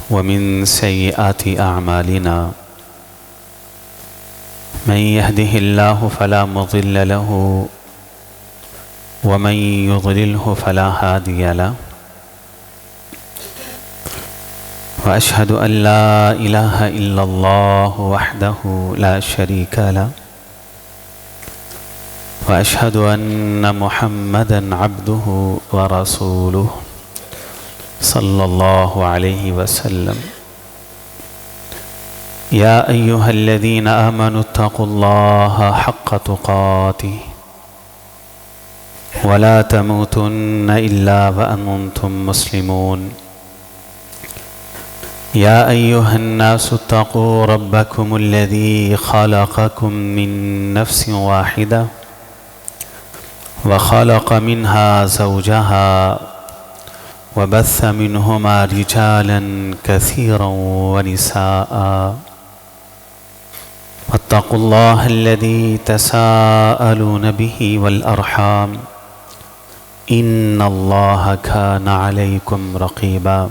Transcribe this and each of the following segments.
ومن سيئات أعمالنا من يهده الله فلا مضل له ومن يضلله فلا هادي له وأشهد أن لا إله إلا الله وحده لا شريك له وأشهد أن محمدًا عبده ورسوله صلى الله عليه وسلم يا أيها الذين آمنوا اتقوا الله حق تقاته ولا تموتن إلا وأنتم مسلمون يا أيها الناس اتقوا ربكم الذي خلقكم من نفس واحدة وخلق منها زوجها وبث منهما رجالا كثيرا ونساء واتقوا الله الذي تساءلون به والأرحام إن الله كان عليكم رقيبا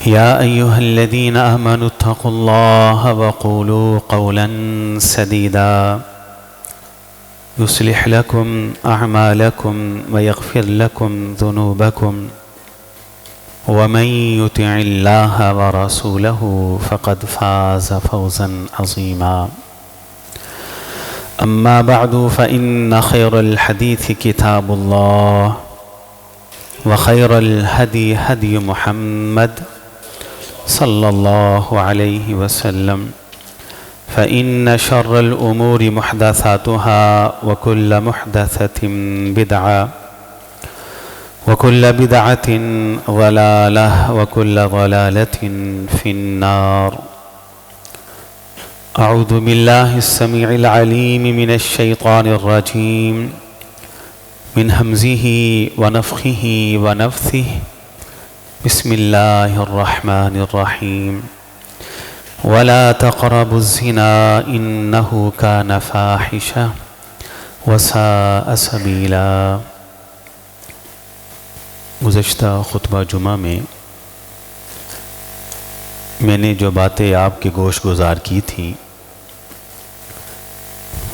يا أيها الذين آمنوا اتقوا الله وقولوا قولا سديدا يصلح لكم أعمالكم ويغفر لكم ذنوبكم ومن يطع الله ورسوله فقد فاز فوزا عظيما أما بعد فإن خير الحديث كتاب الله وخير الهدي هدي محمد صلى الله عليه وسلم فإن شر الأمور محدثاتها وكل محدثة بدعة وكل بدعة ضلالة وكل ضلالة في النار أعوذ بالله السميع العليم من الشيطان الرجيم من همزه ونفخه ونفثه بسم الله الرحمن الرحيم ولا تقربوا الزنا إنه كان فاحشة وساء سبيلا۔ گزشتہ خطبہ جمعہ میں نے جو باتیں آپ کے گوش گزار کی تھیں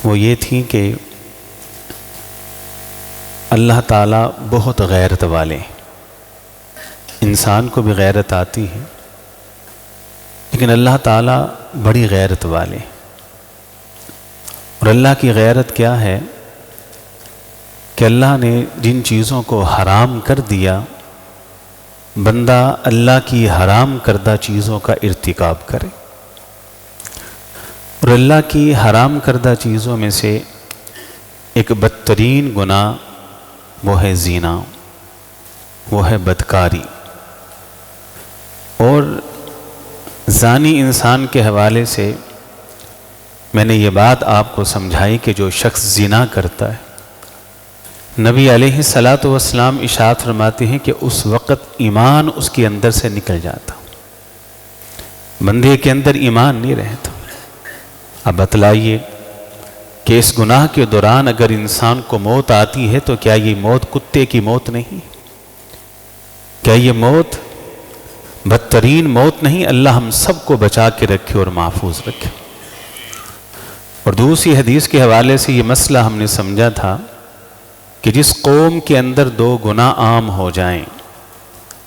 وہ یہ تھی کہ اللہ تعالیٰ بہت غیرت والے ہیں۔ انسان کو بھی غیرت آتی ہے لیکن اللہ تعالیٰ بڑی غیرت والے ہیں۔ اور اللہ کی غیرت کیا ہے کہ اللہ نے جن چیزوں کو حرام کر دیا بندہ اللہ کی حرام کردہ چیزوں کا ارتکاب کرے۔ اور اللہ کی حرام کردہ چیزوں میں سے ایک بدترین گناہ وہ ہے زنا، وہ ہے بدکاری۔ اور زانی انسان کے حوالے سے میں نے یہ بات آپ کو سمجھائی کہ جو شخص زنا کرتا ہے نبی علیہ الصلاۃ والسلام ارشاد فرماتے ہیں کہ اس وقت ایمان اس کے اندر سے نکل جاتا، بندے کے اندر ایمان نہیں رہتا۔ اب بتلائیے کہ اس گناہ کے دوران اگر انسان کو موت آتی ہے تو کیا یہ موت کتے کی موت نہیں؟ کیا یہ موت بدترین موت نہیں؟ اللہ ہم سب کو بچا کے رکھے اور محفوظ رکھے۔ اور دوسری حدیث کے حوالے سے یہ مسئلہ ہم نے سمجھا تھا کہ جس قوم کے اندر دو گناہ عام ہو جائیں،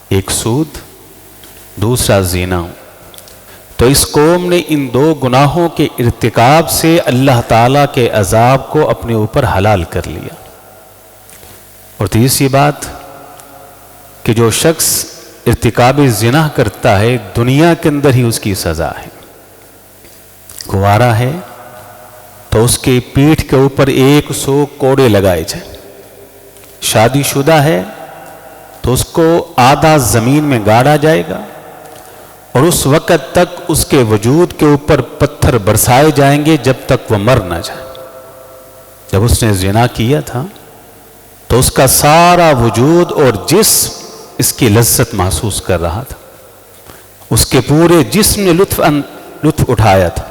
ایک سود، دوسرا زنا، تو اس قوم نے ان دو گناہوں کے ارتکاب سے اللہ تعالیٰ کے عذاب کو اپنے اوپر حلال کر لیا۔ اور تیسری بات کہ جو شخص ارتکاب زنا کرتا ہے دنیا کے اندر ہی اس کی سزا ہے۔ کنوارا ہے تو اس کے پیٹھ کے اوپر 100 کوڑے لگائے جائیں، شادی شدہ ہے تو اس کو آدھا زمین میں گاڑا جائے گا اور اس وقت تک اس کے وجود کے اوپر پتھر برسائے جائیں گے جب تک وہ مر نہ جائے۔ جب اس نے زنا کیا تھا تو اس کا سارا وجود اور جسم اس کی لذت محسوس کر رہا تھا، اس کے پورے جسم نے لطف اٹھایا تھا۔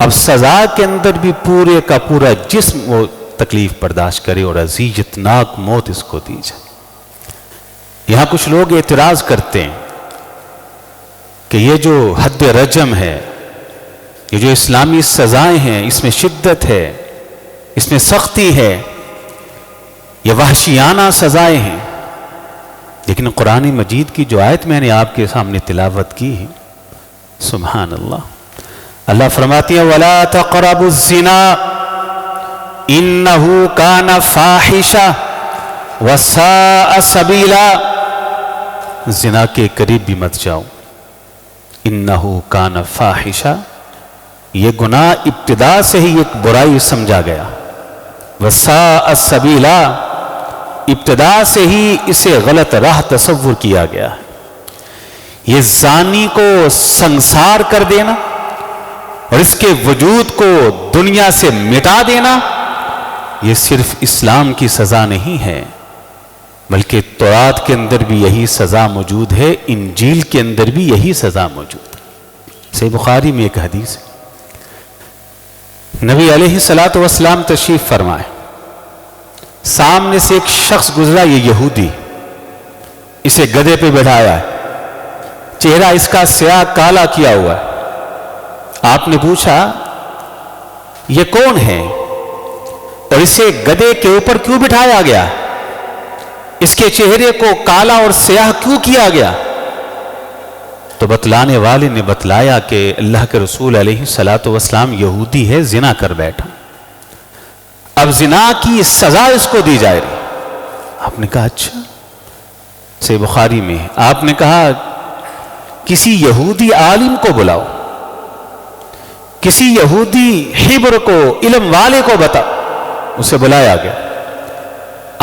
اب سزا کے اندر بھی پورے کا پورا جسم وہ تکلیف برداشت کرے اور اذیتناک موت اس کو دی جائے۔ یہاں کچھ لوگ اعتراض کرتے ہیں کہ یہ جو حد رجم ہے، یہ جو اسلامی سزائیں ہیں، اس میں شدت ہے، اس میں سختی ہے، یہ وحشیانہ سزائیں ہیں. لیکن قرآن مجید کی جو آیت میں نے آپ کے سامنے تلاوت کی، سبحان اللہ، اللہ فرماتی ہے وَلَا تَقْرَبُوا الزِّنَا إِنَّهُ كَانَ فَاحِشَةً وَسَاءَ سَبِيلًا. زنا کے قریب بھی مت جاؤ. إِنَّهُ كَانَ فَاحِشَةً، یہ گناہ ابتدا سے ہی ایک برائی سمجھا گیا. وَسَاءَ سَبِيلًا، ابتدا سے ہی اسے غلط راہ تصور کیا گیا ہے. یہ زانی کو سنسار کر دینا اور اس کے وجود کو دنیا سے مٹا دینا، یہ صرف اسلام کی سزا نہیں ہے، بلکہ تورات کے اندر بھی یہی سزا موجود ہے، انجیل کے اندر بھی یہی سزا موجود ہے. صحیح بخاری میں ایک حدیث ہے، نبی علیہ الصلوۃ والسلام تشریف فرمائے، سامنے سے ایک شخص گزرا، یہ یہودی، اسے گدھے پہ بٹھایا ہے، چہرہ اس کا سیاہ کالا کیا ہوا ہے. آپ نے پوچھا یہ کون ہے اور اسے گدھے کے اوپر کیوں بٹھایا گیا، اس کے چہرے کو کالا اور سیاہ کیوں کیا گیا؟ تو بتلانے والے نے بتلایا کہ اللہ کے رسول علیہ الصلوۃ والسلام یہودی ہے، زنا کر بیٹھا، اب زنا کی سزا اس کو دی جائے رہی. آپ نے کہا اچھا. صحیح بخاری میں آپ نے کہا کسی یہودی عالم کو بلاؤ، کسی یہودی حبر کو، علم والے کو بتا. اسے بلایا گیا،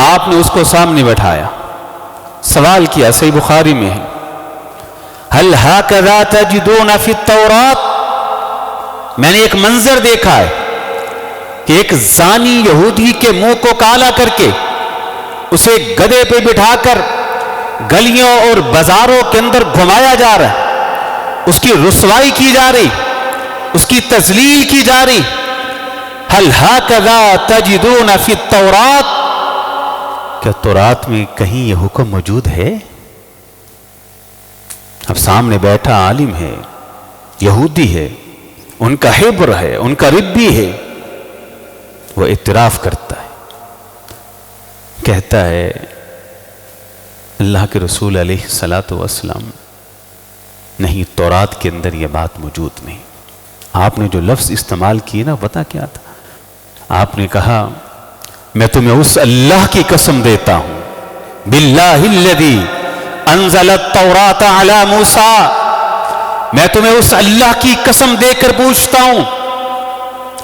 آپ نے اس کو سامنے بٹھایا، سوال کیا، صحیح بخاری میں ہے، هل هكذا تجدون في التوراة، میں نے ایک منظر دیکھا ہے کہ ایک زانی یہودی کے منہ کو کالا کر کے اسے گدھے پہ بٹھا کر گلیوں اور بازاروں کے اندر گھمایا جا رہا ہے، اس کی رسوائی کی جا رہی، اس کی تذلیل کی جا رہی. هل هكذا تجدون في التوراة، کیا تورات میں کہیں یہ حکم موجود ہے؟ اب سامنے بیٹھا عالم ہے، یہودی ہے، ان کا حبر ہے، ان کا ربی ہے، وہ اعتراف کرتا ہے، کہتا ہے اللہ کے رسول علیہ الصلوۃ والسلام، نہیں، تورات کے اندر یہ بات موجود نہیں. آپ نے جو لفظ استعمال کی نا، پتہ کیا تھا؟ آپ نے کہا میں تمہیں اس اللہ کی قسم دیتا ہوں، باللہ الذی انزل التوراۃ علی موسیٰ، میں تمہیں اس اللہ کی قسم دے کر پوچھتا ہوں،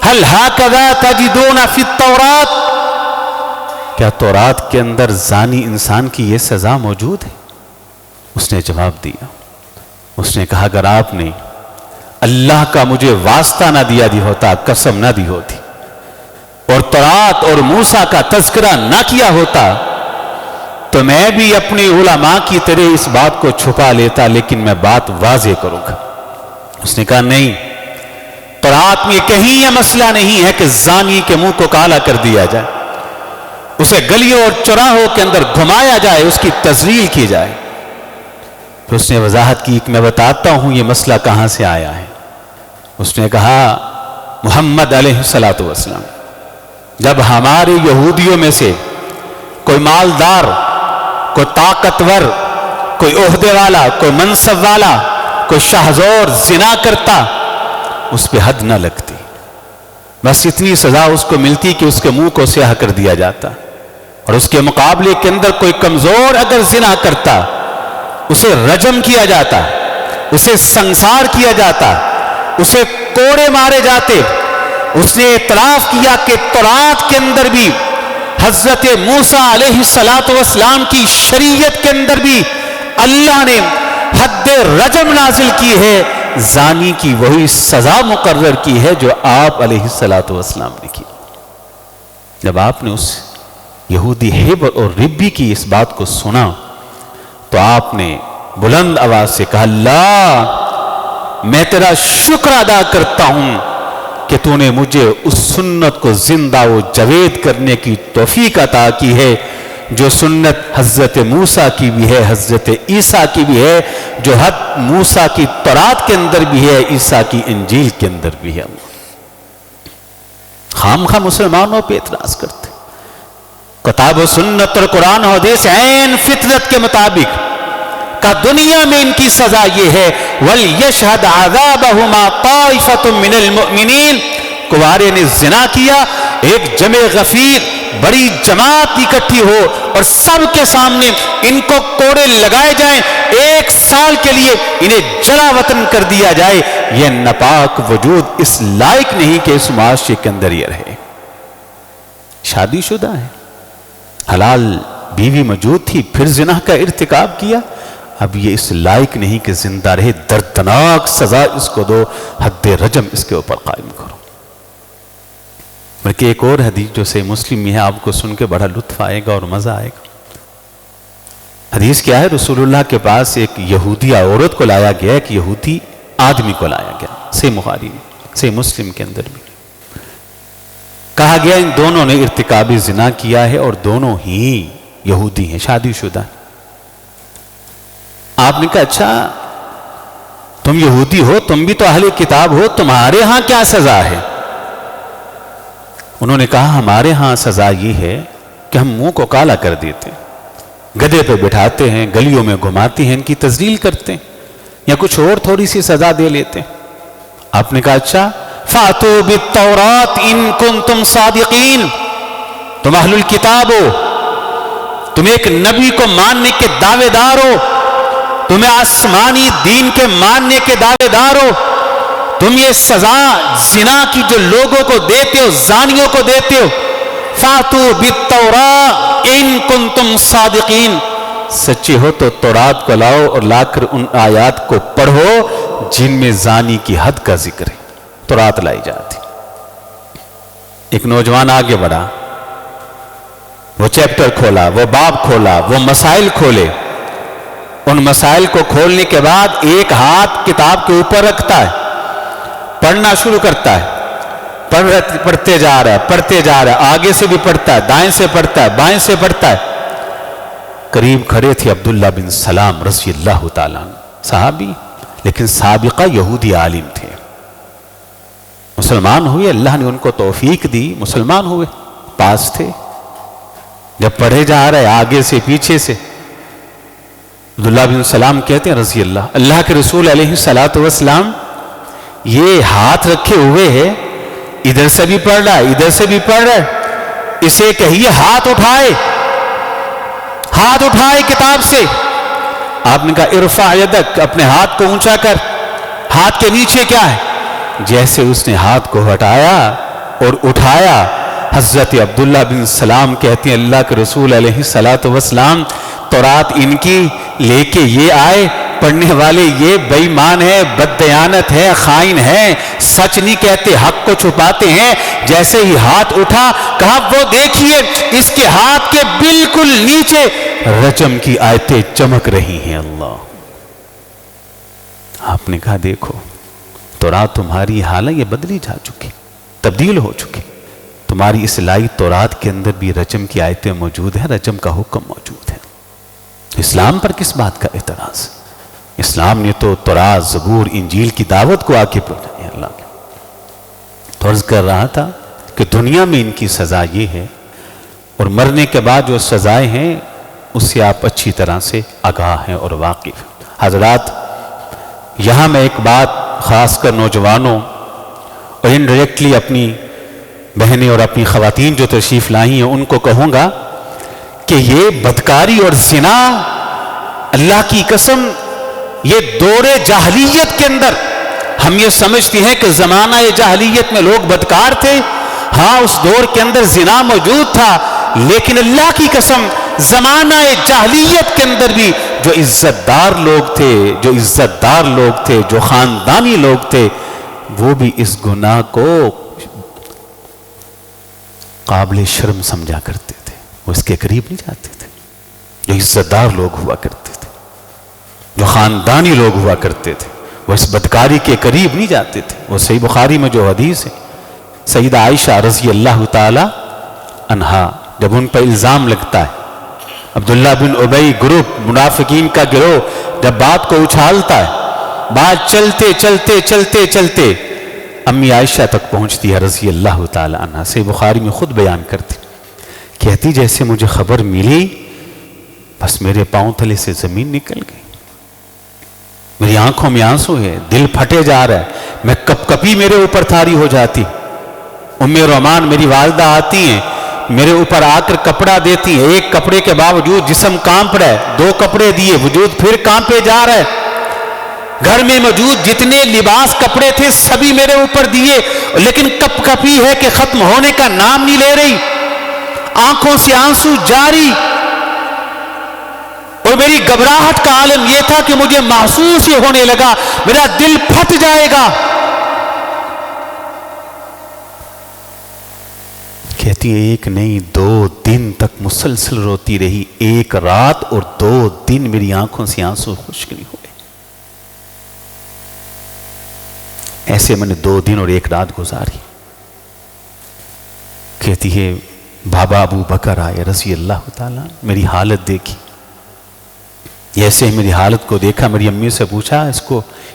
هل هكذا تجدون في التوراة، کیا تورات کے اندر زانی انسان کی یہ سزا موجود ہے؟ اس نے جواب دیا، اس نے کہا اگر آپ نے اللہ کا مجھے واسطہ نہ دیا ہوتا، قسم نہ دی ہوتی، اور تورات اور موسیٰ کا تذکرہ نہ کیا ہوتا، تو میں بھی اپنے علماء کی طرح اس بات کو چھپا لیتا، لیکن میں بات واضح کروں گا. اس نے کہا نہیں، تورات میں کہیں یہ مسئلہ نہیں ہے کہ زانی کے منہ کو کالا کر دیا جائے، اسے گلیوں اور چوراہوں کے اندر گھمایا جائے، اس کی تذلیل کی جائے. پھر اس نے وضاحت کی کہ میں بتاتا ہوں یہ مسئلہ کہاں سے آیا ہے. اس نے کہا محمد علیہ الصلوۃ والسلام جب ہمارے یہودیوں میں سے کوئی مالدار، کوئی طاقتور، کوئی عہدے والا، کوئی منصب والا، کوئی شاہزور زنا کرتا، اس پہ حد نہ لگتی، بس اتنی سزا اس کو ملتی کہ اس کے منہ کو سیاہ کر دیا جاتا، اور اس کے مقابلے کے اندر کوئی کمزور اگر زنا کرتا اسے رجم کیا جاتا، اسے سنسار کیا جاتا، اسے کوڑے مارے جاتے. اس نے اعتراف کیا کہ تورات کے اندر بھی، حضرت موسیٰ علیہ الصلوۃ والسلام کی شریعت کے اندر بھی اللہ نے حد رجم نازل کی ہے، زانی کی وہی سزا مقرر کی ہے جو آپ علیہ الصلوۃ والسلام نے کی. جب آپ نے اس یہودی حبر اور ربی کی اس بات کو سنا تو آپ نے بلند آواز سے کہا اللہ میں تیرا شکر ادا کرتا ہوں کہ تو نے مجھے اس سنت کو زندہ و جاوید کرنے کی توفیق عطا کی ہے جو سنت حضرت موسیٰ کی بھی ہے، حضرت عیسیٰ کی بھی ہے، جو حد موسیٰ کی تورات کے اندر بھی ہے، عیسیٰ کی انجیل کے اندر بھی ہے۔ خامخواہ مسلمانوں پہ اعتراض کرتے، کتاب و سنت اور قرآن و حدیث عین فطرت کے مطابق کا دنیا میں ان کی سزا یہ ہے وَلْيَشْهَدْ عَذَابَهُمَا طَائِفَةٌ مِّنَ الْمُؤْمِنِينَ۔ کوارے نے زنا کیا، ایک جمع غفیر بڑی جماعت اکٹھی ہو اور سب کے سامنے ان کو کوڑے لگائے جائیں، 1 سال کے لیے انہیں جلا وطن کر دیا جائے، یہ ناپاک وجود اس لائق نہیں کہ اس معاشرے کے اندر یہ رہے۔ شادی شدہ ہے، حلال بیوی موجود تھی، پھر زنا کا ارتکاب کیا، اب یہ اس لائق نہیں کہ زندہ رہے، دردناک سزا اس کو دو، حد رجم اس کے اوپر قائم کرو۔ بلکہ ایک اور حدیث جو صحیح مسلم میں ہے، آپ کو سن کے بڑا لطف آئے گا اور مزہ آئے گا۔ حدیث کیا ہے؟ رسول اللہ کے پاس ایک یہودی عورت کو لایا گیا، ایک یہودی آدمی کو لایا گیا، صحیح بخاری میں، صحیح مسلم کے اندر بھی کہا گیا ان دونوں نے ارتکاب زنا کیا ہے اور دونوں ہی یہودی ہیں، شادی شدہ۔ آپ نے کہا اچھا تم یہودی ہو، تم بھی تو اہل کتاب ہو، تمہارے ہاں کیا سزا ہے؟ انہوں نے کہا ہمارے ہاں سزا یہ ہے کہ ہم منہ کو کالا کر دیتے ہیں، گدھے پہ بٹھاتے ہیں، گلیوں میں گھماتے ہیں، ان کی تذلیل کرتے ہیں، یا کچھ اور تھوڑی سی سزا دے لیتے ہیں۔ آپ نے کہا اچھا فَأْتُوا بِالتَّوْرَاتِ إِن كُنتُمْ صَادِقِينَ، تم اہل الکتاب ہو، تم ایک نبی کو ماننے کے دعوے دار ہو، تم آسمانی دین کے ماننے کے دعوے دار ہو، تم یہ سزا زنا کی جو لوگوں کو دیتے ہو، زانیوں کو دیتے ہو، فَأْتُوا بِالتَّوْرَاتِ إِن كُنتُمْ صَادِقِينَ، سچے ہو تو تورات کو لاؤ اور لا کر ان آیات کو پڑھو جن میں زانی کی حد کا ذکر ہے۔ تورات لائی جاتی، ایک نوجوان آگے بڑھا، وہ چیپٹر کھولا، وہ باب کھولا، وہ مسائل کھولے، ان مسائل کو کھولنے کے بعد ایک ہاتھ کتاب کے اوپر رکھتا ہے، پڑھنا شروع کرتا ہے، پڑھتے جا رہا ہے، پڑھتے جا رہا ہے، آگے سے بھی پڑھتا ہے، دائیں سے پڑھتا ہے، بائیں سے پڑھتا ہے۔ قریب کھڑے تھے عبداللہ بن سلام رضی اللہ تعالیٰ عنہ، صحابی لیکن سابقہ یہودی عالم تھے، مسلمان ہوئے، اللہ نے ان کو توفیق دی، مسلمان ہوئے، پاس تھے، جب پڑھے جا رہے آگے سے پیچھے سے عبداللہ بن سلام کہتے ہیں رضی اللہ کے رسول علیہ السلام یہ ہاتھ رکھے ہوئے ہے، ادھر سے بھی پڑھ رہا ہے، ادھر سے بھی پڑھ رہا ہے، اسے کہیے ہاتھ اٹھائے، ہاتھ اٹھائے کتاب سے۔ آپ نے کہا ارفع یدک، اپنے ہاتھ کو اونچا کر، ہاتھ کے نیچے کیا ہے؟ جیسے اس نے ہاتھ کو ہٹایا اور اٹھایا، حضرت عبداللہ بن سلام کہتے ہیں اللہ کے رسول علیہ السلام تورات ان کی لے کے یہ آئے، پڑھنے والے یہ بے ایمان ہے، بددیانت ہے، خائن ہے، سچ نہیں کہتے، حق کو چھپاتے ہیں۔ جیسے ہی ہاتھ اٹھا کہا وہ دیکھیے اس کے ہاتھ کے بالکل نیچے رجم کی آیتیں چمک رہی ہیں۔ اللہ، آپ نے کہا دیکھو تورات تمہاری حالت یہ بدلی جا چکی، تبدیل ہو چکی، تمہاری اصلاحی تورات کے اندر بھی رجم کی آیتیں موجود ہیں، رجم کا حکم موجود ہے۔ اسلام پر کس بات کا اعتراض؟ اسلام نے تو تورات، زبور، انجیل کی دعوت کو آگے بڑھایا۔ اللہ کے تو عرض کر رہا تھا کہ دنیا میں ان کی سزا یہ ہے اور مرنے کے بعد جو سزائیں ہیں اس سے آپ اچھی طرح سے آگاہ ہیں اور واقف ہیں۔ حضرات یہاں میں ایک بات خاص کر نوجوانوں اور انڈائریکٹلی اپنی بہنیں اور اپنی خواتین جو تشریف لائی ہیں ان کو کہوں گا کہ یہ بدکاری اور زنا اللہ کی قسم یہ دور جاہلیت کے اندر ہم یہ سمجھتے ہیں کہ زمانہ جاہلیت میں لوگ بدکار تھے، ہاں اس دور کے اندر زنا موجود تھا، لیکن اللہ کی قسم زمانہ جاہلیت کے اندر بھی جو عزت دار لوگ تھے، جو خاندانی لوگ تھے، وہ بھی اس گناہ کو قابل شرم سمجھا کرتے تھے، وہ اس کے قریب نہیں جاتے تھے۔ جو عزت دار لوگ ہوا کرتے تھے، جو خاندانی لوگ ہوا کرتے تھے، وہ اس بدکاری کے قریب نہیں جاتے تھے۔ وہ صحیح بخاری میں جو حدیث ہے، سیدہ عائشہ رضی اللہ تعالی عنہا جب ان پر الزام لگتا ہے عبداللہ بن ابی گروپ منافقین کا گروہ جب بات کو اچھالتا ہے، بات چلتے چلتے چلتے چلتے امی عائشہ تک پہنچتی ہے رضی اللہ تعالی عنہ سے، بخاری میں خود بیان کرتی، کہتی جیسے مجھے خبر ملی بس میرے پاؤں تلے سے زمین نکل گئی، میری آنکھوں میں آنسو ہے، دل پھٹے جا رہا ہے، میں کپ کپی میرے اوپر تاری ہو جاتی، ام رومان میری والدہ آتی ہیں، میرے اوپر آ کر کپڑا دیتی ہیں، ایک کپڑے کے باوجود جسم کانپ رہا ہے، دو کپڑے دیے وجود پھر کانپے جا رہا ہے، گھر میں موجود جتنے لباس کپڑے تھے سبھی میرے اوپر دیے، لیکن کپ کپی ہے کہ ختم ہونے کا نام نہیں لے رہی، آنکھوں سے آنسو جاری، اور میری گھبراہٹ کا عالم یہ تھا کہ مجھے محسوس یہ ہونے لگا میرا دل پھٹ جائے گا۔ کہتی ہے ایک نہیں 2 دن تک مسلسل روتی رہی، ایک رات اور 2 دن میری آنکھوں سے آنسو خشک نہیں ہوئے، ایسے میں نے 2 دن اور 1 رات گزاری۔ کہتی ہے بابا ابو بکر آئے رضی اللہ تعالیٰ، میری حالت دیکھی، ایسے ہی میری حالت کو دیکھا، میری امی سے پوچھا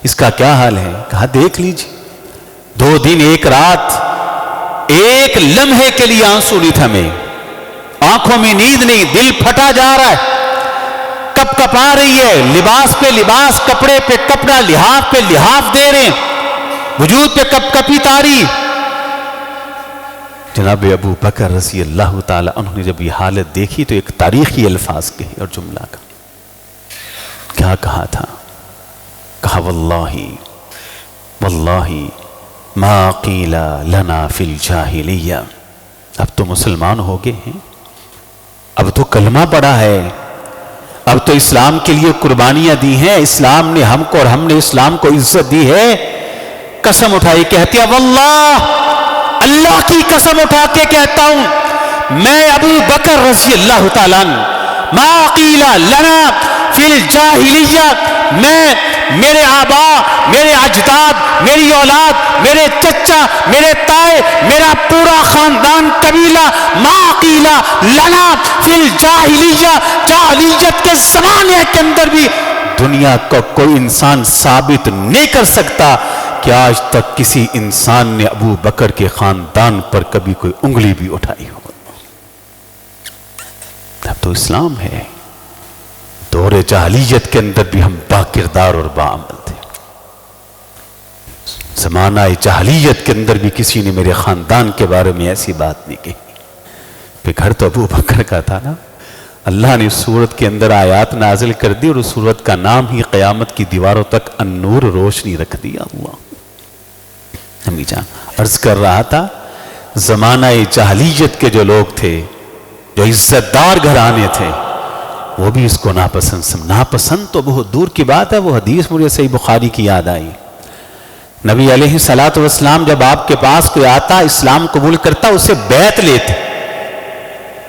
اس کا کیا حال ہے؟ کہا دیکھ لیجیے، 2 دن 1 رات، ایک لمحے کے لیے آنسو نہیں تھمے، آنکھوں میں نیند نہیں، دل پھٹا جا رہا ہے، کپ کپ آ رہی ہے، لباس پہ لباس، کپڑے پہ کپڑا، لحاف پہ لحاف دے رہے ہیں، وجود پہ کپ کپی تاری۔ جناب ابو بکر رضی اللہ تعالی انہوں نے جب یہ حالت دیکھی تو ایک تاریخی الفاظ کہے اور جملہ کا کیا کہا تھا؟ کہا واللہ واللہ ما قیل لنا فی الجاہلیہ، اب تو مسلمان ہو گئے ہیں، اب تو کلمہ پڑھا ہے، اب تو اسلام کے لیے قربانیاں دی ہیں، اسلام نے ہم کو اور ہم نے اسلام کو عزت دی ہے، قسم اٹھائی، کہتی ہے واللہ اللہ کی قسم اٹھا کے کہتا ہوں میں ابو بکر رضی اللہ تعالیٰ عنہ ما قیل لنا فی الجاہلیہ، میں میرے آبا، میرے اجداد، میری اولاد، میرے چچا، میرے تائے، میرا پورا خاندان قبیلہ، ما قیل لنا فی الجاہلیہ، جاہلیت کے زمانے کے اندر بھی دنیا کو کوئی انسان ثابت نہیں کر سکتا کہ آج تک کسی انسان نے ابو بکر کے خاندان پر کبھی کوئی انگلی بھی اٹھائی ہو۔ اب تو اسلام ہے، دور جاہلیت کے اندر بھی ہم با کردار اور با عمل تھے، زمانہ جاہلیت کے اندر بھی کسی نے میرے خاندان کے بارے میں ایسی بات نہیں کہی، پھر گھر تو ابو بکر کا تھا نا۔ اللہ نے سورت کے اندر آیات نازل کر دی اور اس سورت کا نام ہی قیامت کی دیواروں تک النور، روشنی رکھ دیا ہوا۔ امی جان عرض کر رہا تھا زمانہ جاہلیت کے جو لوگ تھے، جو عزت دار گھرانے تھے، وہ بھی اس کو ناپسند تو بہت دور کی بات ہے، وہ حدیث مجھے صحیح بخاری کی یاد آئی، نبی علیہ الصلوۃ والسلام جب آپ کے پاس کوئی آتا اسلام قبول کرتا اسے بیعت لیتے،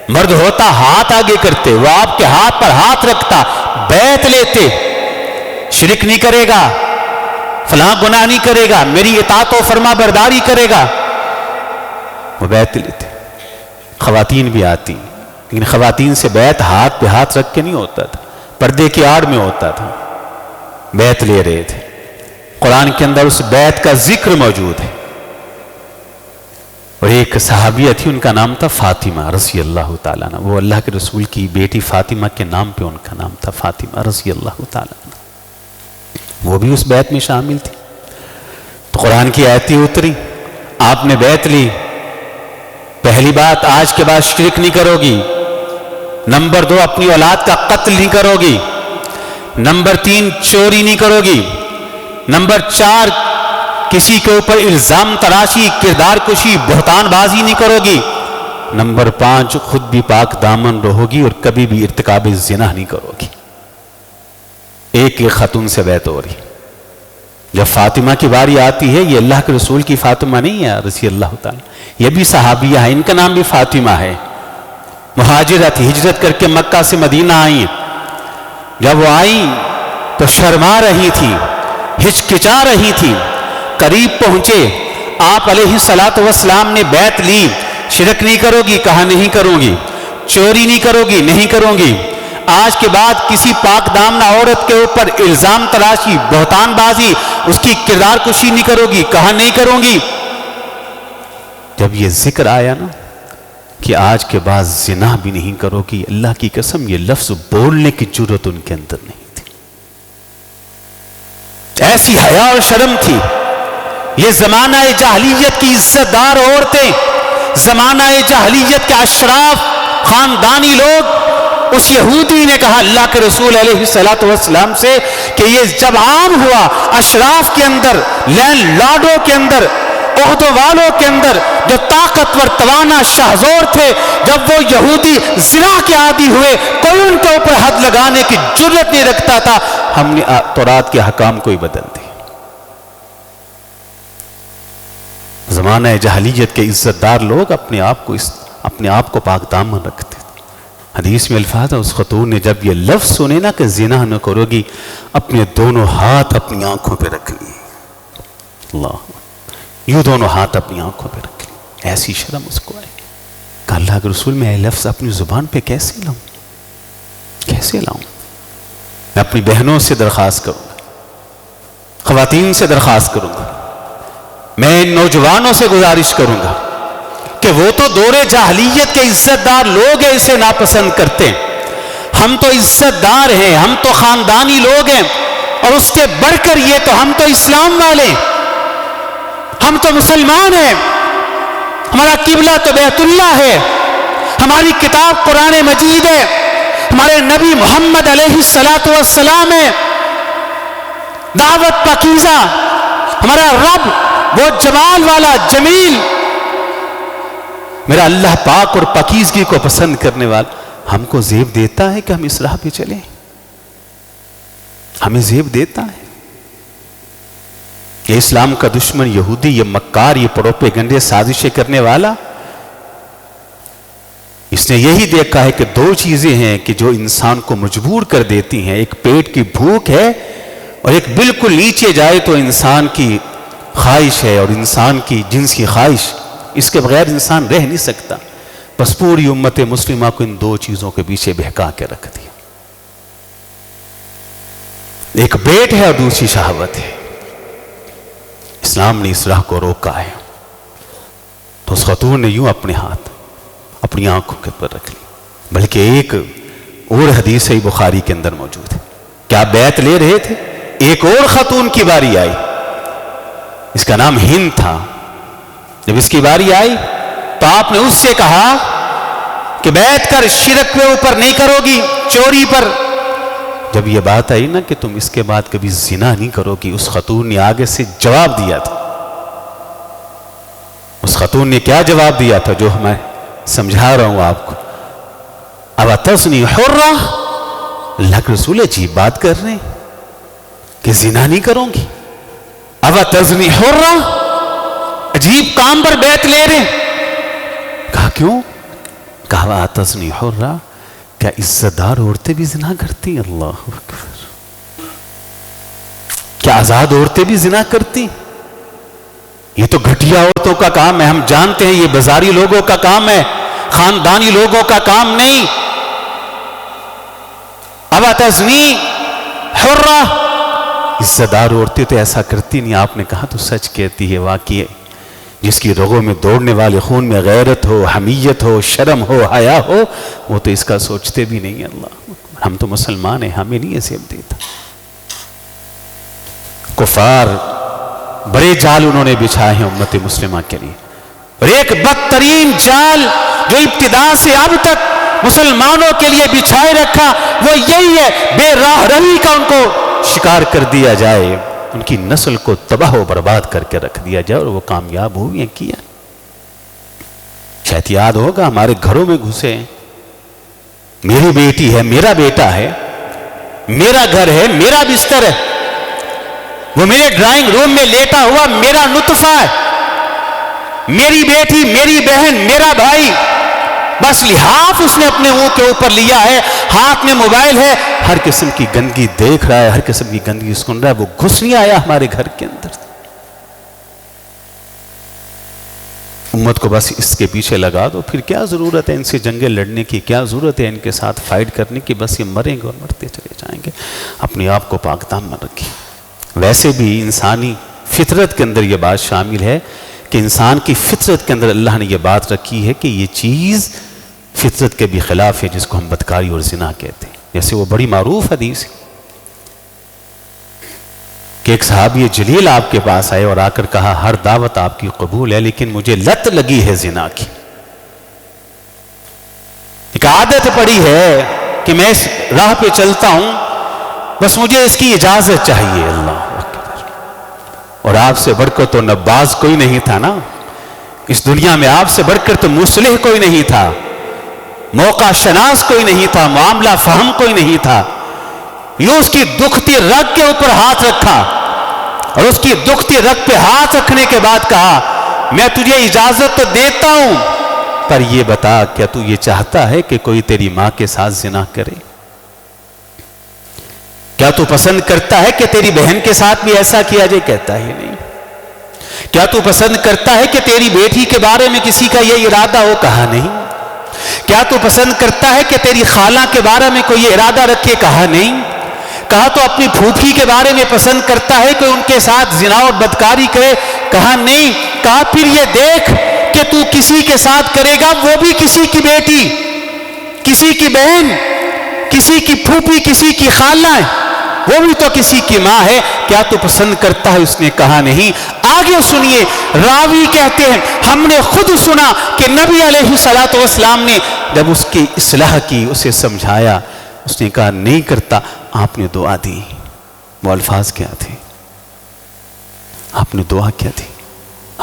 مرد ہوتا ہاتھ آگے کرتے، وہ آپ کے ہاتھ پر ہاتھ رکھتا، بیعت لیتے، شرک نہیں کرے گا، فلاں گناہ نہیں کرے گا، میری اطاعت و فرما برداری کرے گا، وہ بیعت لیتے۔ خواتین بھی آتی، لیکن خواتین سے بیعت ہاتھ پہ ہاتھ رکھ کے نہیں ہوتا تھا، پردے کی آڑ میں ہوتا تھا، بیعت لے رہے تھے۔ قرآن کے اندر اس بیعت کا ذکر موجود ہے، اور ایک صحابیہ تھی ان کا نام تھا فاطمہ رضی اللہ تعالیٰ عنہ، وہ اللہ کے رسول کی بیٹی فاطمہ کے نام پہ ان کا نام تھا فاطمہ رضی اللہ تعالیٰ عنہ، وہ بھی اس بیعت میں شامل تھی۔ تو قرآن کی آیتیں اتری، آپ نے بیعت لی، پہلی بات آج کے بعد شرک نہیں کرو گی، نمبر 2 اپنی اولاد کا قتل نہیں کرو گی، نمبر 3 چوری نہیں کرو گی، نمبر 4 کسی کے اوپر الزام تراشی، کردار کشی، بہتان بازی نہیں کرو گی، نمبر 5 خود بھی پاک دامن رہو گی اور کبھی بھی ارتکاب زنا نہیں کرو گی۔ ایک ایک خاتون سے بیعت ہو رہی۔ جب فاطمہ کی باری آتی ہے، یہ اللہ کے رسول کی فاطمہ نہیں ہے رضی اللہ تعالیٰ، یہ بھی صحابیہ ہے، ان کا نام بھی فاطمہ ہے، مہاجرہ تھی، ہجرت کر کے مکہ سے مدینہ آئیں۔ جب وہ آئیں تو شرما رہی تھی، ہچکچا رہی تھی، قریب پہنچے، آپ علیہ الصلوۃ والسلام نے بیعت لی، شرک نہیں کرو گی، کہا نہیں کروں گی، چوری نہیں کرو گی، نہیں کروں گی، آج کے بعد کسی پاک دامنہ عورت کے اوپر الزام تراشی، بہتان بازی، اس کی کردار کشی نہیں کرو گی، کہا نہیں کروں گی۔ جب یہ ذکر آیا نا کہ آج کے بعد زنا بھی نہیں کرو گی، اللہ کی قسم یہ لفظ بولنے کی جرت ان کے اندر نہیں تھی، ایسی حیا اور شرم تھی۔ یہ زمانہ جاہلیت کی عزت دار عورتیں، زمانہ جاہلیت کے اشراف خاندانی لوگ، اس یہودی نے کہا اللہ کے رسول علیہ السلام سے کہ یہ جب عام ہوا اشراف کے اندر، لینڈ لارڈوں کے اندر، عہدوں والوں کے اندر، جو طاقتور توانا شہزور تھے، جب وہ یہودی زنا کے عادی ہوئے، کوئی ان کے اوپر حد لگانے کی جرت نہیں رکھتا تھا، ہم نے تورات کے حکام کو ہی بدل دی۔ زمانہ جاہلیت کے عزت دار لوگ اپنے آپ کو پاک دامن رکھتے تھے۔ حدیث میں الفاظ ہے، اس خاتون نے جب یہ لفظ سنے نا کہ زنا نہ کرو گی، اپنے دونوں ہاتھ اپنی آنکھوں پہ رکھ لیے، اللہ، یوں دونوں ہاتھ اپنی آنکھوں پہ رکھ لیے، ایسی شرم اس کو آئی۔ کہا اللہ کے رسول میں یہ لفظ اپنی زبان پہ کیسے لاؤں، کیسے لاؤں؟ میں اپنی بہنوں سے درخواست کروں گا، خواتین سے درخواست کروں گا، میں نوجوانوں سے گزارش کروں گا کہ وہ تو دور جاہلیت کے عزت دار لوگ ہیں، اسے ناپسند کرتے ہیں، ہم تو عزت دار ہیں، ہم تو خاندانی لوگ ہیں، اور اس کے بڑھ کر یہ تو ہم تو اسلام والے، ہم تو مسلمان ہیں، ہمارا قبلہ تو بیت اللہ ہے، ہماری کتاب قرآن مجید ہے، ہمارے نبی محمد علیہ السلام ہے، دعوت پاکیزہ، ہمارا رب وہ جمال والا جمیل، میرا اللہ پاک اور پاکیزگی کو پسند کرنے والا ہم کو زیب دیتا ہے کہ ہم اس راہ پہ چلیں، ہمیں زیب دیتا ہے۔ یہ اسلام کا دشمن یہودی، یہ مکار، یہ پروپیگنڈے سازشیں کرنے والا، اس نے یہی دیکھا ہے کہ دو چیزیں ہیں کہ جو انسان کو مجبور کر دیتی ہیں، ایک پیٹ کی بھوک ہے اور ایک بالکل نیچے جائے تو انسان کی خواہش ہے، اور انسان کی جنس کی خواہش، اس کے بغیر انسان رہ نہیں سکتا۔ بس پوری امت مسلمہ کو ان دو چیزوں کے پیچھے بہکا کے رکھ دیا، ایک پیٹ ہے اور دوسری شہوت ہے۔ اسلام نے اس راہ کو روکا ہے، تو اس خاتون نے یوں اپنے ہاتھ اپنی آنکھوں کے پر رکھ لی۔ بلکہ ایک اور حدیث صحیح بخاری کے اندر موجود ہے کہ آپ بیعت لے رہے تھے، ایک اور خاتون کی باری آئی، اس کا نام ہند تھا۔ جب اس کی باری آئی تو آپ نے اس سے کہا کہ بیعت کر، شرک پہ اوپر نہیں کرو گی، چوری پر۔ جب یہ بات آئی نا کہ تم اس کے بعد کبھی زنا نہیں کرو گی، اس خاتون نے آگے سے جواب دیا تھا۔ اس خاتون نے کیا جواب دیا تھا جو میں سمجھا رہا ہوں آپ کو؟ اواتزنی حرہ، اللہ کے رسول عجیب بات کر رہے ہیں کہ زنا نہیں کروں گی، اواتزنی حرہ، عجیب کام پر بیعت لے رہے ہیں۔ کہا کیوں؟ کہا اواتزنی حرہ، کیا عزت دار عورتیں بھی زنا کرتی؟ اللہ اکبر، کیا آزاد عورتیں بھی زنا کرتی؟ یہ تو گھٹیا عورتوں کا کام ہے، ہم جانتے ہیں، یہ بازاری لوگوں کا کام ہے، خاندانی لوگوں کا کام نہیں۔ اواتزنی حرہ، عزت دار عورتیں تو ایسا کرتی نہیں۔ آپ نے کہا تو سچ کہتی ہے، واقعی جس کی رگوں میں دوڑنے والے خون میں غیرت ہو، حمیت ہو، شرم ہو، حیا ہو، وہ تو اس کا سوچتے بھی نہیں۔ اللہ، ہم تو مسلمان ہیں، ہمیں نہیں ایسے دیتا۔ کفار بڑے جال انہوں نے بچھائے ہیں امت مسلمہ کے لیے، اور ایک بدترین جال جو ابتدا سے اب تک مسلمانوں کے لیے بچھائے رکھا وہ یہی ہے، بے راہ روی کا ان کو شکار کر دیا جائے، ان کی نسل کو تباہ و برباد کر کے رکھ دیا جائے، اور وہ کامیاب ہوئی ہیں، کیا۔ شاید یاد ہوگا ہمارے گھروں میں گھسے، میری بیٹی ہے، میرا بیٹا ہے، میرا گھر ہے، میرا بستر ہے، وہ میرے ڈرائنگ روم میں لیٹا ہوا میرا نطفہ ہے، میری بیٹی، میری بہن، میرا بھائی، بس لحاف اس نے اپنے منہ کے اوپر لیا ہے، ہاتھ میں موبائل ہے، ہر قسم کی گندگی دیکھ رہا ہے، ہر قسم کی گندگی سن رہا ہے، وہ گھس نہیں آیا ہمارے گھر کے اندر۔ امت کو بس اس کے پیچھے لگا دو، پھر کیا ضرورت ہے ان سے جنگیں لڑنے کی، کیا ضرورت ہے ان کے ساتھ فائٹ کرنے کی، بس یہ مریں گے اور مرتے چلے جائیں گے۔ اپنے آپ کو پاک دامن رکھیں۔ ویسے بھی انسانی فطرت کے اندر یہ بات شامل ہے کہ انسان کی فطرت کے اندر اللہ نے یہ بات رکھی ہے کہ یہ چیز فطرت کے بھی خلاف ہے، جس کو ہم بدکاری اور زنا کہتے ہیں۔ جیسے وہ بڑی معروف حدیث ہے کہ ایک صحابی جلیل آپ کے پاس آئے اور آ کر کہا ہر دعوت آپ کی قبول ہے لیکن مجھے لت لگی ہے زنا کی، ایک عادت پڑی ہے کہ میں اس راہ پہ چلتا ہوں، بس مجھے اس کی اجازت چاہیے۔ اللہ اکبر۔ اور آپ سے بڑھ کر تو نباز کوئی نہیں تھا نا اس دنیا میں، آپ سے بڑھ کر تو مصلح کوئی نہیں تھا، موقع شناس کوئی نہیں تھا، معاملہ فہم کوئی نہیں تھا۔ یوں اس کی دکھتی رگ کے اوپر ہاتھ رکھا اور اس کی دکھتی رگ پہ ہاتھ رکھنے کے بعد کہا میں تجھے اجازت تو دیتا ہوں، پر یہ بتا کیا تو یہ چاہتا ہے کہ کوئی تیری ماں کے ساتھ زنا کرے؟ کیا تو پسند کرتا ہے کہ تیری بہن کے ساتھ بھی ایسا کیا جائے؟ کہتا ہی نہیں۔ کیا تو پسند کرتا ہے کہ تیری بیٹی کے بارے میں کسی کا یہ ارادہ ہو؟ کہا نہیں۔ کیا تو پسند کرتا ہے کہ تیری خالہ کے بارے میں کوئی ارادہ رکھے؟ کہا نہیں۔ کہا تو اپنی پھوپھی کے بارے میں پسند کرتا ہے کہ ان کے ساتھ زنا اور بدکاری کرے؟ کہا نہیں۔ کہا پھر یہ دیکھ کہ تو کسی کے ساتھ کرے گا، وہ بھی کسی کی بیٹی، کسی کی بہن، کسی کی پھوپھی، کسی کی خالہ ہے، وہ بھی تو کسی کی ماں ہے، کیا تو پسند کرتا ہے؟ اس نے کہا نہیں۔ آگے سنیے، راوی کہتے ہیں ہم نے خود سنا کہ نبی علیہ الصلوۃ والسلام نے جب اس کی اصلاح کی، اسے سمجھایا، اس نے کہا نہیں کرتا، آپ نے دعا دی۔ وہ الفاظ کیا تھے؟ آپ نے دعا کیا تھی؟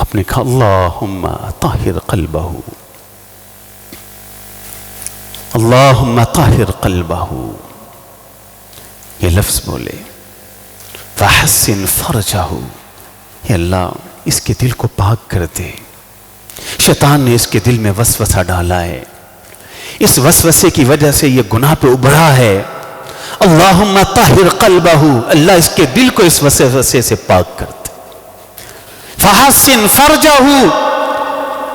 آپ نے کہا اللہم طہر قلبہ، اللہم طہر قلبہ، یہ لفظ بولے، فحسن فرجہ، اے اللہ اس کے دل کو پاک کر دے، شیطان نے اس کے دل میں وسوسہ ڈالا ہے، اس وسوسے کی وجہ سے یہ گناہ پہ ابھرا ہے، اللہم طہر قلبہ، اللہ اس کے دل کو اس وسوسے سے پاک کر دے، فحسن فرجہ،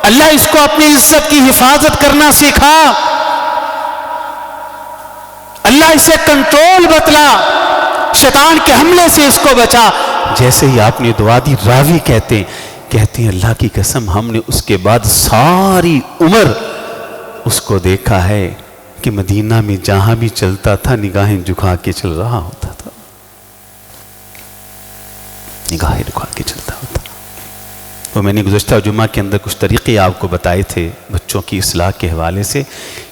اللہ اس کو اپنی عزت کی حفاظت کرنا سکھا، اللہ اسے کنٹرول بتلا، شیطان کے حملے سے اس کو بچا۔ جیسے ہی آپ نے دعا دی، راوی کہتے ہیں اللہ کی قسم ہم نے اس کے بعد ساری عمر اس کو دیکھا ہے کہ مدینہ میں جہاں بھی چلتا تھا نگاہیں جھکا کے چل رہا ہوتا تھا، نگاہیں جھکا کے چلتا ہوتا۔ تو میں نے گزشتہ جمعہ کے اندر کچھ طریقے آپ کو بتائے تھے بچوں کی اصلاح کے حوالے سے،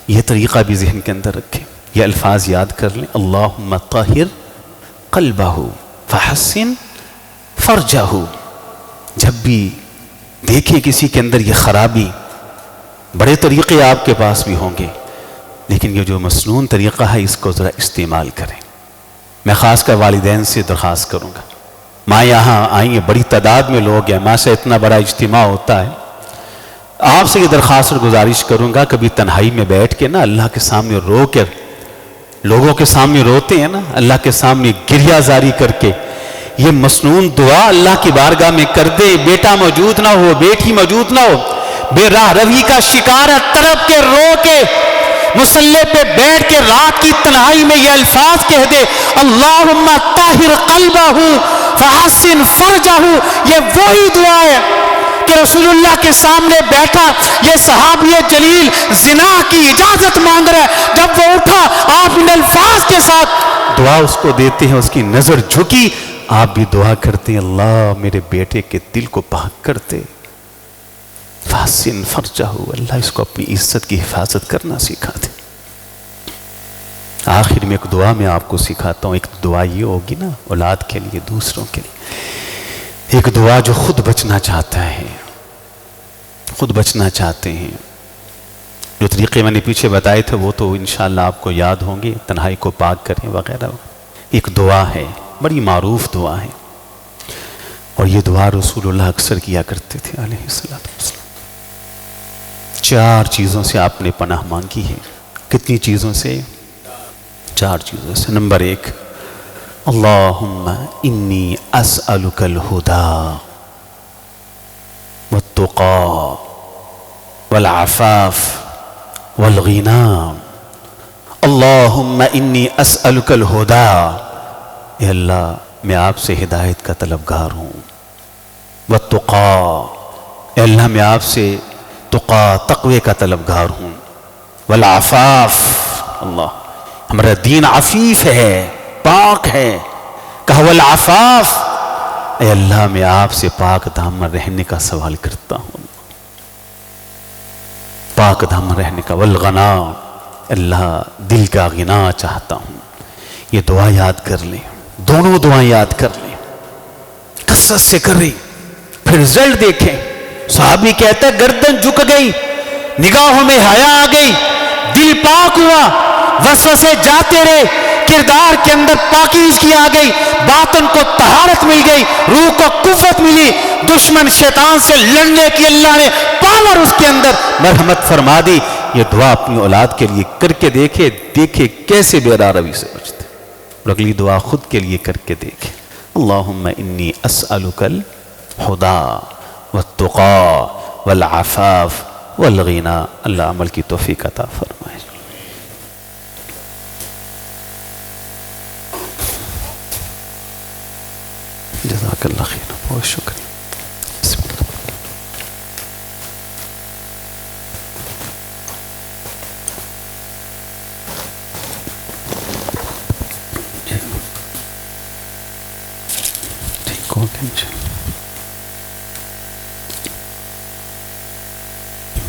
یہ طریقہ بھی ذہن کے اندر رکھیں، یہ الفاظ یاد کر لیں، اللہم طہر قلبہ فحسن فرجہ۔ جب بھی دیکھیں کسی کے اندر یہ خرابی، بڑے طریقے آپ کے پاس بھی ہوں گے، لیکن یہ جو مسنون طریقہ ہے اس کو ذرا استعمال کریں۔ میں خاص کر والدین سے درخواست کروں گا، ماں یہاں آئیں ہیں، بڑی تعداد میں لوگ ہیں، ماں سے اتنا بڑا اجتماع ہوتا ہے، آپ سے یہ درخواست اور گزارش کروں گا کبھی تنہائی میں بیٹھ کے نا اللہ کے سامنے رو کر، لوگوں کے سامنے روتے ہیں نا، اللہ کے سامنے گریہ زاری کر کے یہ مسنون دعا اللہ کی بارگاہ میں کر دے، بیٹا موجود نہ ہو، بیٹی موجود نہ ہو، بے راہ روی کا شکار ہے، تڑپ کے رو کے مصلی پہ بیٹھ کے رات کی تنہائی میں یہ الفاظ کہہ دے، اللہم طہر قلبہ فحسن فرجہ۔ یہ وہی دعا ہے کہ رسول اللہ کے سامنے بیٹھا یہ صحابی جلیل زنا کی اجازت مانگ رہا ہے، جب وہ اٹھا آپ ان الفاظ کے ساتھ دعا اس کو دیتے ہیں، اس کی نظر جھکی، آپ بھی دعا کرتے ہیں اللہ میرے بیٹے کے دل کو پاک کر دے، فحسن فرجہ، اللہ اس کو اپنی عزت کی حفاظت کرنا سکھا دے۔ آخر میں ایک دعا میں آپ کو سکھاتا ہوں، ایک دعا یہ ہوگی نا اولاد کے لیے، دوسروں کے لیے، ایک دعا جو خود بچنا چاہتا ہے، خود بچنا چاہتے ہیں، جو طریقے میں نے پیچھے بتائے تھے وہ تو انشاءاللہ آپ کو یاد ہوں گے، تنہائی کو پاک کریں وغیرہ۔ ایک دعا ہے، بڑی معروف دعا ہے، اور یہ دعا رسول اللہ اکثر کیا کرتے تھے علیہ الصلوۃ والسلام۔ 4 چیزوں سے آپ نے پناہ مانگی ہے۔ کتنی چیزوں سے؟ 4 چیزوں سے۔ نمبر 1، اللہم انی اسألک الہدی والتقی والعفاف والغنى اللہم انی اسألک الہدى، اے اللہ میں آپ سے ہدایت کا طلبگار ہوں، والتقا، اے اللہ میں آپ سے تقوی کا طلبگار ہوں، والعفاف، اللہ ہمارا دین عفیف ہے، پاک ہے، کہا والعفاف، اے اللہ میں آپ سے پاک دامن رہنے کا سوال کرتا ہوں، پاک دامن رہنے کا، والغنا، اللہ دل کا غنا چاہتا ہوں۔ یہ دعا یاد کر لیں، دونوں دعائیں یاد کر لیں، کثرت سے کریں، پھر رزلٹ دیکھیں۔ صحابی کہتا ہے گردن جھک گئی، نگاہوں میں حیا آ گئی، دل پاک ہوا، وسوسے جاتے رہے، کردار کے اندر پاکیزگی آ گئی، باطن کو طہارت مل گئی، روح کو قوت ملی، دشمن شیطان سے لڑنے کی اللہ نے پاور اس کے اندر مرحمت فرما دی۔ یہ دعا اپنی اولاد کے لیے کر کے دیکھے کیسے بیدار روی سے بچتے، اور اگلی دعا خود کے لیے کر کے دیکھے، اللہم انی اسألک الہدی والتقا والعفاف والغنى۔ اللہ عمل کی توفیق عطا فرمائے۔ جزاک اللہ خیر، بہت شکریہ۔ بسم اللہ۔ ٹھیک ہو گیا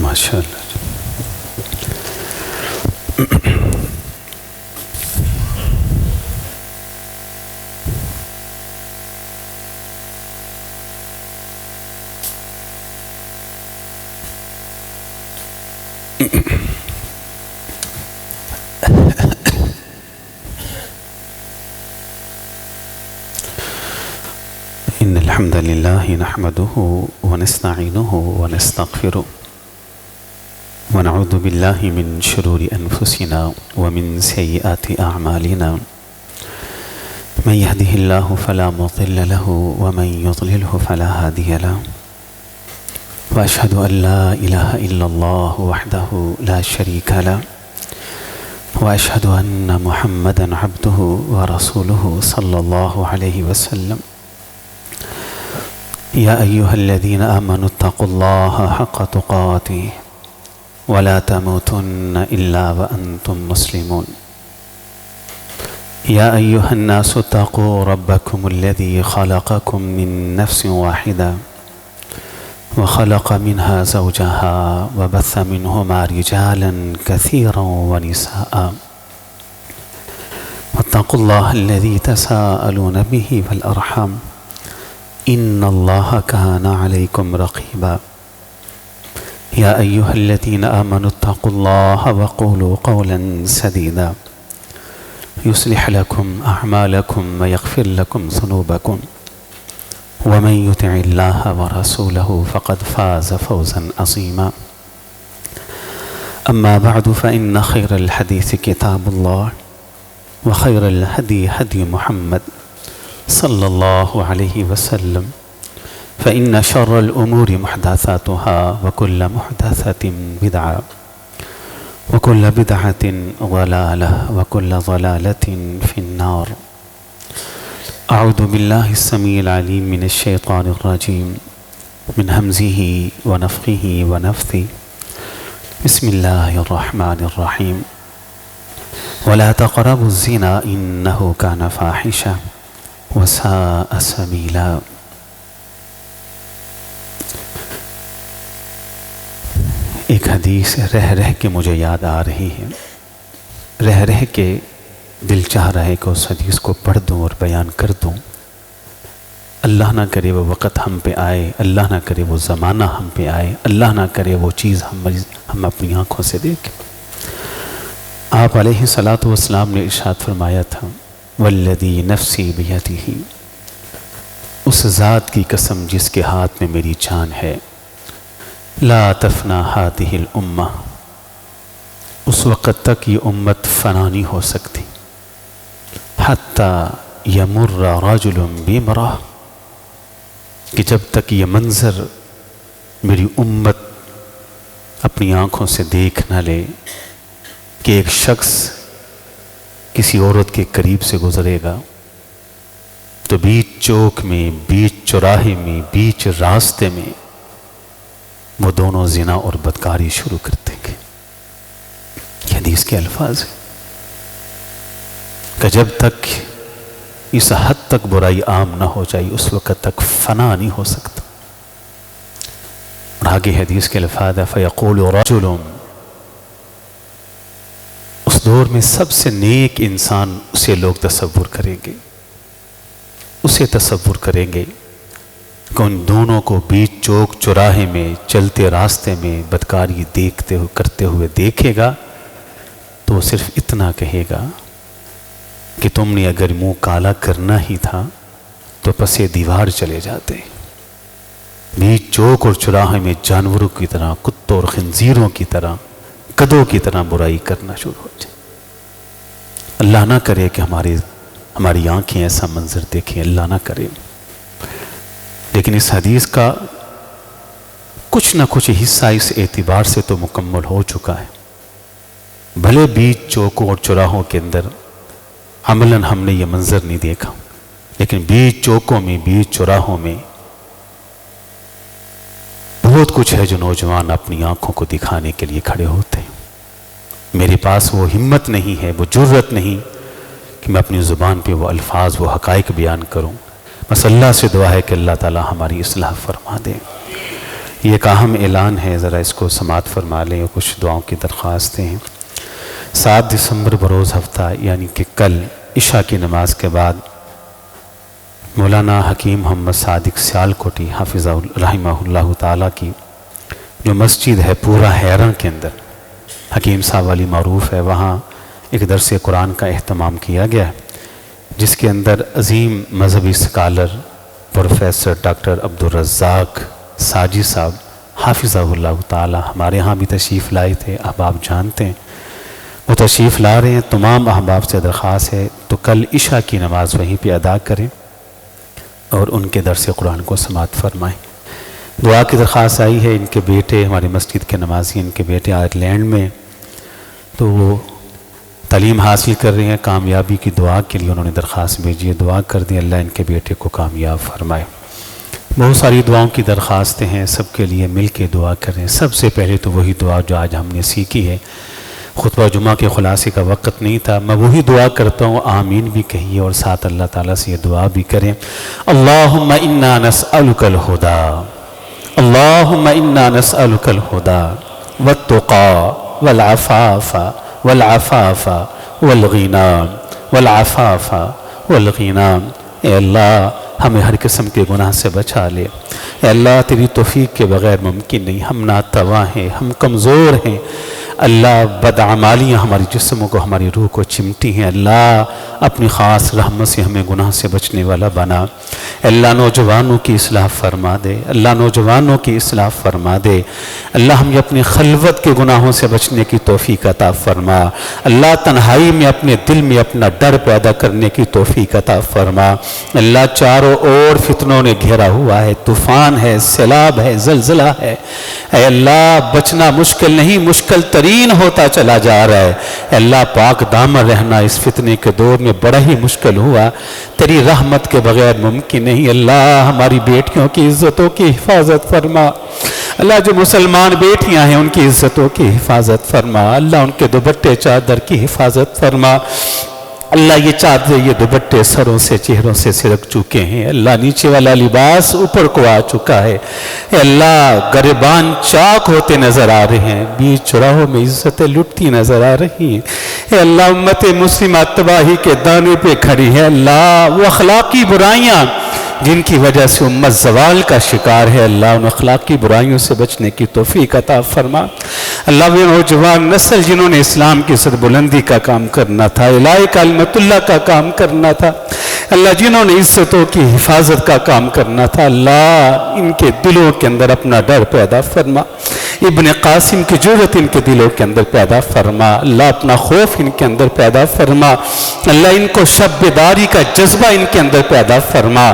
ماشاء اللہ۔ إن الحمد لله نحمده ونستعينه ونستغفره ونعوذ بالله من شرور أنفسنا ومن سيئات أعمالنا، من يهده الله فلا مضل له ومن يضلله فلا هادي له، وأشهد أن لا إله إلا الله وحده لا شريك له، وأشهد أن محمدا عبده ورسوله صلى الله عليه وسلم۔ يا أيها الذين آمنوا اتقوا الله حق تقاته ولا تموتن إلا وأنتم مسلمون۔ يا أيها الناس اتقوا ربكم الذي خلقكم من نفس واحدة وخلق منها زوجها وبث منهما رجالا كثيرا ونساء، واتقوا الله الذي تساءلون به والأرحام إن الله كان عليكم رقيبا۔ يا أيها الذين آمنوا اتقوا الله وقولوا قولا سديدا يصلح لكم أعمالكم ويغفر لكم ذنوبكم، ومن يطع الله ورسوله فقد فاز فوزا عظيما۔ أما بعد فإن خير الحديث كتاب الله، وخير الهدي هدي محمد صلى الله عليه وسلم، فإن شر الأمور محدثاتها وكل محدثة بدعة وكل بدعة ضلالة وكل ضلالة في النار۔ أعوذ بالله السميع العليم من الشيطان الرجيم، من همزه ونفخه ونفثه، بسم الله الرحمن الرحيم۔ ولا تقربوا الزنا إنه كان فاحشة وساء سبيلا۔ ایک حدیث رہ کے مجھے یاد آ رہی ہے، رہ کے دل چاہ رہا ہے کہ اس حدیث کو پڑھ دوں اور بیان کر دوں۔ اللہ نہ کرے وہ وقت ہم پہ آئے، اللہ نہ کرے وہ زمانہ ہم پہ آئے، اللہ نہ کرے وہ چیز ہم اپنی آنکھوں سے دیکھیں۔ آپ علیہ الصلاۃ والسلام نے ارشاد فرمایا تھا، والذی نفسی بیدہ، اس ذات کی قسم جس کے ہاتھ میں میری جان ہے، لا تفنا ہاتہ الامہ، اس وقت تک یہ امت فنا نہیں ہو سکتی، حتی یمر رجل بامرأہ، کہ جب تک یہ منظر میری امت اپنی آنکھوں سے دیکھ نہ لے کہ ایک شخص کسی عورت کے قریب سے گزرے گا تو بیچ چوک میں، بیچ چوراہے میں، بیچ راستے میں وہ دونوں زنا اور بدکاری شروع کر دیں گے۔ یہ حدیث کے الفاظ ہیں کہ جب تک اس حد تک برائی عام نہ ہو جائے اس وقت تک فنا نہیں ہو سکتا۔ اور آگے حدیث کے الفاظ ہے فَيَقُولُ رَجُلٌ، اس دور میں سب سے نیک انسان اسے لوگ تصور کریں گے، اسے تصور کریں گے کہ ان دونوں کو بیچ چوک چوراہے میں چلتے راستے میں بدکاری دیکھتے ہوئے کرتے ہوئے دیکھے گا تو وہ صرف اتنا کہے گا کہ تم نے اگر منہ کالا کرنا ہی تھا تو پسے دیوار چلے جاتے۔ بیچ چوک اور چوراہے میں جانوروں کی طرح، کتوں اور خنزیروں کی طرح، گدھوں کی طرح برائی کرنا شروع ہو جائے۔ اللہ نہ کرے کہ ہماری آنکھیں ایسا منظر دیکھیں، اللہ نہ کرے۔ لیکن اس حدیث کا کچھ نہ کچھ حصہ اس اعتبار سے تو مکمل ہو چکا ہے، بھلے بیچ چوکوں اور چوراہوں کے اندر عملاً ہم نے یہ منظر نہیں دیکھا، لیکن بیچ چوکوں میں، بیچ چوراہوں میں بہت کچھ ہے جو نوجوان اپنی آنکھوں کو دکھانے کے لیے کھڑے ہوتے ہیں۔ میرے پاس وہ ہمت نہیں ہے، وہ جرت نہیں کہ میں اپنی زبان پہ وہ الفاظ، وہ حقائق بیان کروں۔ بس اللہ سے دعا ہے کہ اللہ تعالی ہماری اصلاح فرما دے۔ یہ ایک اہم اعلان ہے، ذرا اس کو سماعت فرما لیں، اور کچھ دعاؤں کی درخواستیں ہیں۔ 7 دسمبر بروز ہفتہ یعنی کہ کل عشاء کی نماز کے بعد مولانا حکیم محمد صادق سیالکوٹی حافظہ رحمہ اللہ تعالیٰ کی جو مسجد ہے پورا حیران کے اندر، حکیم صاحب والی معروف ہے، وہاں ایک درس قرآن کا اہتمام کیا گیا ہے، جس کے اندر عظیم مذہبی اسکالر پروفیسر ڈاکٹر عبدالرزاق ساجی صاحب حافظہ اللہ تعالیٰ ہمارے ہاں بھی تشریف لائے تھے، احباب جانتے ہیں، وہ تشریف لا رہے ہیں۔ تمام احباب سے درخواست ہے تو کل عشاء کی نماز وہیں پہ ادا کریں اور ان کے درس قرآن کو سماعت فرمائیں۔ دعا کی درخواست آئی ہے، ان کے بیٹے ہماری مسجد کے نمازی، ان کے بیٹے آئرلینڈ میں، تو وہ تعلیم حاصل کر رہے ہیں، کامیابی کی دعا کے لیے انہوں نے درخواست بھیجی ہے، دعا کر دیں اللہ ان کے بیٹے کو کامیاب فرمائے۔ بہت ساری دعاؤں کی درخواستیں ہیں، سب کے لیے مل کے دعا کریں۔ سب سے پہلے تو وہی دعا جو آج ہم نے سیکھی ہے، خطبہ جمعہ کے خلاصے کا وقت نہیں تھا، میں وہی دعا کرتا ہوں، آمین بھی کہیے اور ساتھ اللہ تعالیٰ سے یہ دعا بھی کریں۔ اللہم انا نسألک الہدا، اللہم انا نسألک الہدا والتقا والعفاف والعفاف والغنى والعفاف والغنى۔ اے اللہ ہمیں ہر قسم کے گناہ سے بچا لے، اے اللہ تیری توفیق کے بغیر ممکن نہیں، ہم ناتواں ہیں، ہم کمزور ہیں، اللہ بدعمالیاں ہماری جسموں کو، ہماری روح کو چمٹی ہیں، اللہ اپنی خاص رحمت سے ہمیں گناہ سے بچنے والا بنا۔ اللہ نوجوانوں کی اصلاح فرما دے، اللہ نوجوانوں کی اصلاح فرما دے، اللہ ہمیں اپنی خلوت کے گناہوں سے بچنے کی توفیق عطا فرما، اللہ تنہائی میں اپنے دل میں اپنا ڈر پیدا کرنے کی توفیق عطا فرما۔ اللہ چاروں اور فتنوں نے گھیرا ہوا ہے، طوفان ہے، سیلاب ہے، زلزلہ ہے، اے اللہ بچنا مشکل نہیں، مشکل ترین ہوتا چلا جا رہا ہے، اے اللہ پاک دامن رہنا اس فتنے کے دور میں بڑا ہی مشکل ہوا، تیری رحمت کے بغیر ممکن نہیں۔ اللہ ہماری بیٹیوں کی عزتوں کی حفاظت فرما، اللہ جو مسلمان بیٹیاں ہیں ان کی عزتوں کی حفاظت فرما، اللہ ان کے دوپٹے چادر کی حفاظت فرما، اللہ یہ چادر یہ دوپٹے سروں سے چہروں سے سرک چکے ہیں، اللہ نیچے والا لباس اوپر کو آ چکا ہے، اے اللہ گریبان چاک ہوتے نظر آ رہے ہیں، بیچ چوراہوں میں عزتیں لٹتی نظر آ رہی ہیں، اے اللہ امت مسلمہ تباہی کے دانے پہ کھڑی ہے، اللہ وہ اخلاقی برائیاں جن کی وجہ سے امت زوال کا شکار ہے، اللہ ان اخلاقی برائیوں سے بچنے کی توفیق عطا فرما۔ اللہ وہ نوجوان نسل جنہوں نے اسلام کی سربلندی کا کام کرنا تھا، الہ کلمت اللہ کا کام کرنا تھا، اللہ جنہوں نے عزتوں کی حفاظت کا کام کرنا تھا، اللہ ان کے دلوں کے اندر اپنا ڈر پیدا فرما، ابن قاسم کی جرت ان کے دلوں کے اندر پیدا فرما، اللہ اپنا خوف ان کے اندر پیدا فرما، اللہ ان کو شب بیداری کا جذبہ ان کے اندر پیدا فرما،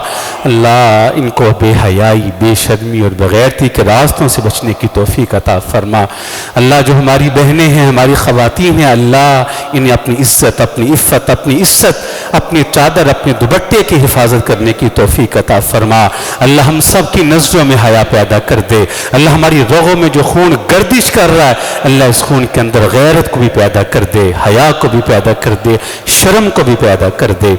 اللہ ان کو بے حیائی، بے شرمی اور بغیرتی کے راستوں سے بچنے کی توفیق عطا فرما۔ اللہ جو ہماری بہنیں ہیں، ہماری خواتین ہیں، اللہ انہیں اپنی عزت، اپنی عفت، اپنی عزت، اپنی چادر، اپنے دوپٹے کی حفاظت کرنے کی توفیق عطا فرما۔ اللہ ہم سب کی نظروں میں حیا پیدا کر دے، اللہ ہماری رگوں میں جو خون گردش کر رہا ہے، اللہ اس خون کے اندر غیرت کو بھی پیدا کر دے، حیا کو بھی پیدا کر دے، شرم کو بھی پیدا کر دے۔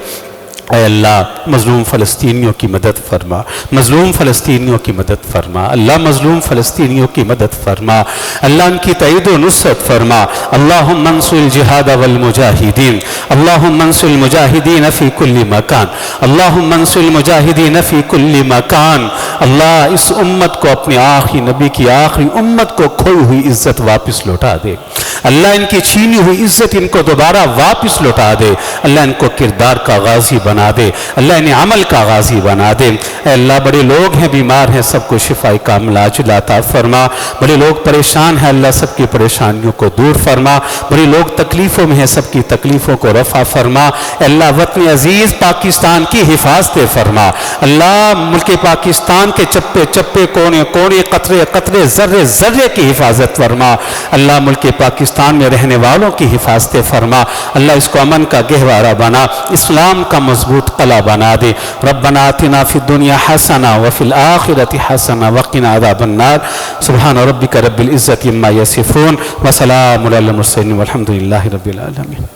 اے اللہ مظلوم فلسطینیوں کی مدد فرما، مظلوم فلسطینیوں کی مدد فرما، اللہ مظلوم فلسطینیوں کی مدد فرما، اللہ ان کی تائید و نصرت فرما۔ اللہم انصر الجہاد والمجاہدین، اللہم انصر المجاہدین فی کل مکان، اللہم انصر المجاہدین فی کل مکان۔ اللہ اس امت کو، اپنے آخری نبی کی آخری امت کو کھوئی ہوئی عزت واپس لوٹا دے، اللہ ان کی چھینی ہوئی عزت ان کو دوبارہ واپس لوٹا دے، اللہ ان کو کردار کا غازی بنا دے، اللہ انہیں عمل کا غازی بنا دے۔ اے اللہ بڑے لوگ ہیں، بیمار ہیں، سب کو شفاء کاملہ عاجلہ عطا فرما، بڑے لوگ پریشان ہیں، اللہ سب کی پریشانیوں کو دور فرما، بڑے لوگ تکلیفوں میں ہیں، سب کی تکلیفوں کو رفع فرما۔ اے اللہ وطن عزیز پاکستان کی حفاظت فرما، اللہ ملک پاکستان کے چپے چپے، کونے کونے، قطرے قطرے، ذرے ذرے کی حفاظت فرما، اللہ ملک پاکستان میں رہنے والوں کی حفاظت فرما، اللہ اس کو امن کا گہوارہ بنا، اسلام کا مضبوط قلعہ بنا دے۔ ربنا آتنا فی الدنیا حسنہ وفی الآخرۃ حسنہ وقنا عذاب النار۔ سبحان ربک رب العزۃ عما یصفون وسلام علی المرسلین والحمد للہ رب العالمین۔